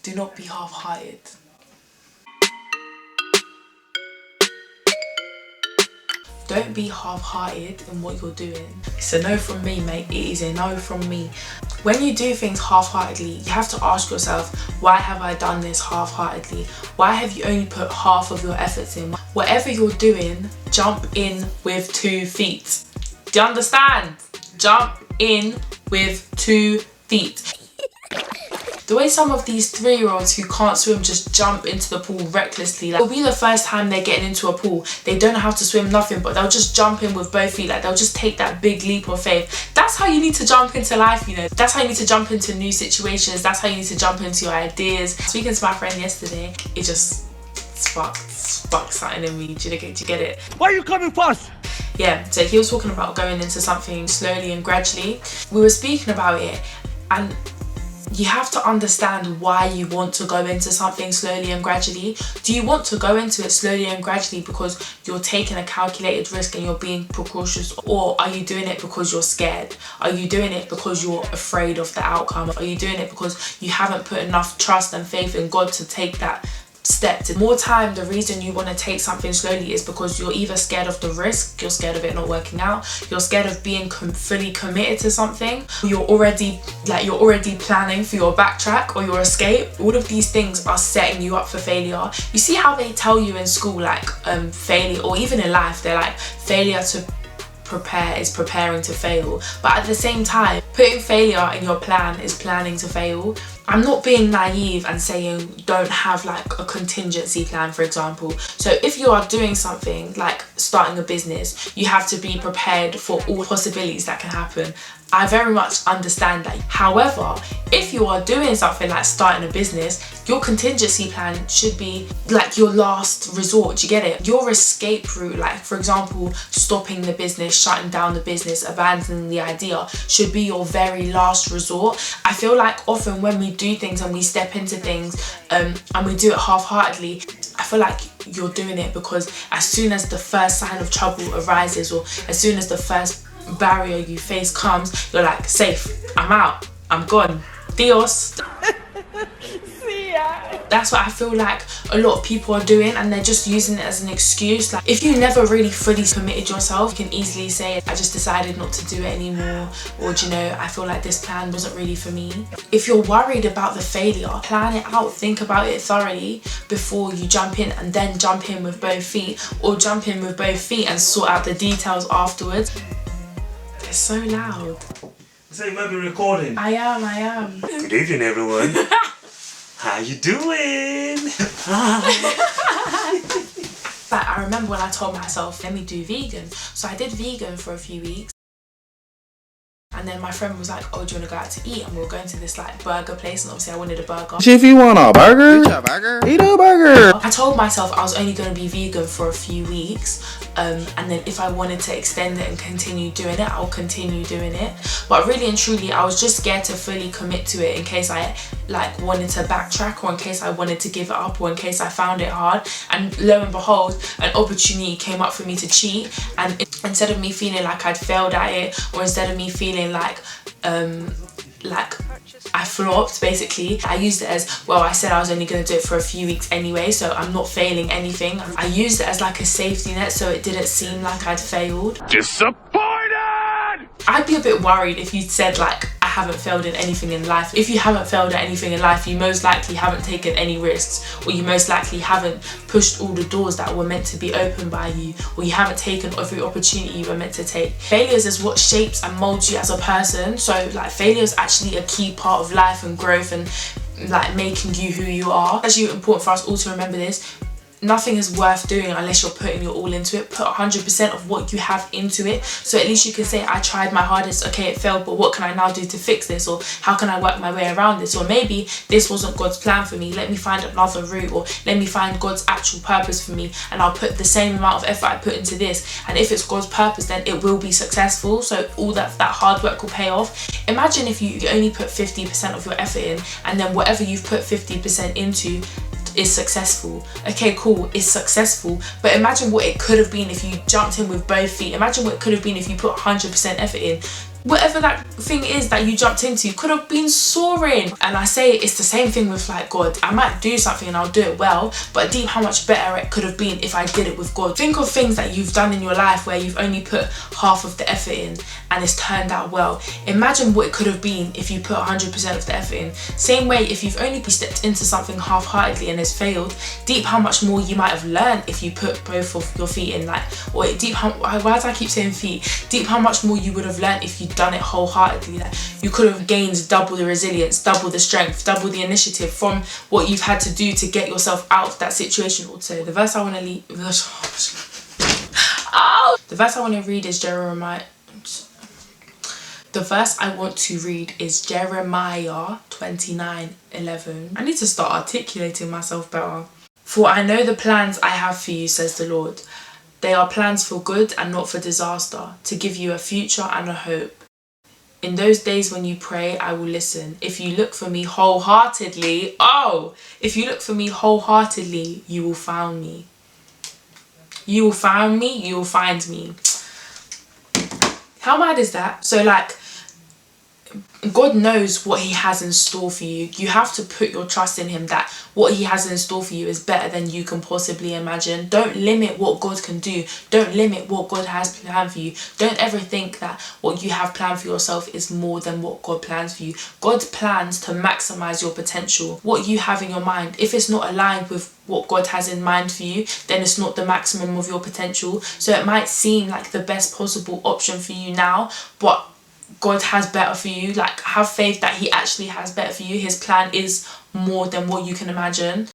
Do not be half-hearted. Don't be half-hearted in what you're doing. It's a no from me, mate. It is a no from me. When you do things half-heartedly, you have to ask yourself, why have I done this half-heartedly? Why have you only put half of your efforts in? Whatever you're doing, jump in with 2 feet. Do you understand? Jump in with 2 feet. The way some of these 3-year-olds who can't swim just jump into the pool recklessly, like, it'll be the first time they're getting into a pool, they don't know how to swim, nothing, but they'll just jump in with both feet, like they'll just take that big leap of faith. That's how you need to jump into life, you know. That's how you need to jump into new situations. That's how you need to jump into your ideas. Speaking to my friend yesterday, it just sparked something in me. Do you get it? Why are you coming fast? Yeah, so he was talking about going into something slowly and gradually. We were speaking about it, and you have to understand why you want to go into something slowly and gradually. Do you want to go into it slowly and gradually because you're taking a calculated risk and you're being precautious? Or are you doing it because you're scared? Are you doing it because you're afraid of the outcome? Are you doing it because you haven't put enough trust and faith in God to take that step? More time, the reason you want to take something slowly is because you're either scared of the risk, you're scared of it not working out, you're scared of being fully committed to something, you're already planning for your backtrack or your escape. All of these things are setting you up for failure. You see how they tell you in school, like failure, or even in life, they're like, failure to prepare is preparing to fail, but at the same time, putting failure in your plan is planning to fail. I'm not being naive and saying don't have like a contingency plan, for example. So if you are doing something like starting a business, you have to be prepared for all possibilities that can happen. I very much understand that. However, if you are doing something like starting a business, your contingency plan should be like your last resort. Do you get it? Your escape route, like for example, stopping the business, shutting down the business, abandoning the idea, should be your very last resort. I feel like often when we do things and we step into things and we do it half-heartedly, I feel like you're doing it because as soon as the first sign of trouble arises, or as soon as the first barrier you face comes, you're like, safe, I'm out, I'm gone, Dios. That's what I feel like a lot of people are doing, and they're just using it as an excuse. Like, if you never really fully committed yourself, you can easily say, I just decided not to do it anymore, or do you know, I feel like this plan wasn't really for me. If you're worried about the failure, plan it out, think about it thoroughly before you jump in, and then jump in with both feet, or jump in with both feet and sort out the details afterwards. It's so loud. So you might be recording. I am. Good evening, everyone. How you doing? Like, I remember when I told myself, let me do vegan. So I did vegan for a few weeks. And then my friend was like, oh, do you want to go out to eat? And we were going to this like burger place, and obviously I wanted a burger. If you want a burger, eat a burger. I told myself I was only going to be vegan for a few weeks, and then if I wanted to extend it and continue doing it, I'll continue doing it. But really and truly, I was just scared to fully commit to it in case I like wanted to backtrack, or in case I wanted to give it up, or in case I found it hard. And lo and behold, an opportunity came up for me to cheat, and instead of me feeling like I'd failed at it, or instead of me feeling like I flopped, basically, I used it as, well, I said I was only going to do it for a few weeks anyway, so I'm not failing anything. I used it as like a safety net, so it didn't seem like I'd failed. Disappointed! I'd be a bit worried if you'd said like, I haven't failed in anything in life. If you haven't failed at anything in life, you most likely haven't taken any risks, or you most likely haven't pushed all the doors that were meant to be opened by you, or you haven't taken every opportunity you were meant to take. Failures is what shapes and molds you as a person. So like, failure is actually a key part of life and growth, and like making you who you are. It's actually important for us all to remember this. Nothing is worth doing unless you're putting your all into it. Put 100% of what you have into it, so at least you can say, I tried my hardest, okay, it failed, but what can I now do to fix this? Or how can I work my way around this? Or maybe this wasn't God's plan for me, let me find another route, or let me find God's actual purpose for me, and I'll put the same amount of effort I put into this, and if it's God's purpose, then it will be successful. So all that hard work will pay off. Imagine if you only put 50% of your effort in, and then whatever you've put 50% into is successful. Okay, cool, it's successful, but imagine what it could have been if you jumped in with both feet. Imagine what it could have been if you put 100% effort in. Whatever that thing is that you jumped into could have been soaring. And I say it's the same thing with like God. I might do something and I'll do it well, but deep how much better it could have been if I did it with God. Think of things that you've done in your life where you've only put half of the effort in and it's turned out well. Imagine what it could have been if you put 100% of the effort in. Same way, if you've only stepped into something half-heartedly and it's failed, deep how much more you might have learned if you put both of your feet in. Like, or deep how, why do I keep saying feet? Deep how much more you would have learned if you'd done it wholeheartedly. Like, you could have gained double the resilience, double the strength, double the initiative from what you've had to do to get yourself out of that situation. Also, the verse I want to leave, the verse I want to read is Jeremiah. The verse I want to read is Jeremiah 29:11. I need to start articulating myself better. For I know the plans I have for you, says the Lord. They are plans for good and not for disaster, to give you a future and a hope. In those days when you pray, I will listen. If you look for me wholeheartedly, if you look for me wholeheartedly, you will find me. You will find me, you will find me. How mad is that? So like, God knows what he has in store for you. You have to put your trust in him that what he has in store for you is better than you can possibly imagine. Don't limit what God can do. Don't limit what God has planned for you. Don't ever think that what you have planned for yourself is more than what God plans for you. God plans to maximize your potential. What you have in your mind, if it's not aligned with what God has in mind for you, then it's not the maximum of your potential. So it might seem like the best possible option for you now, but God has better for you. Like, have faith that he actually has better for you. His plan is more than what you can imagine.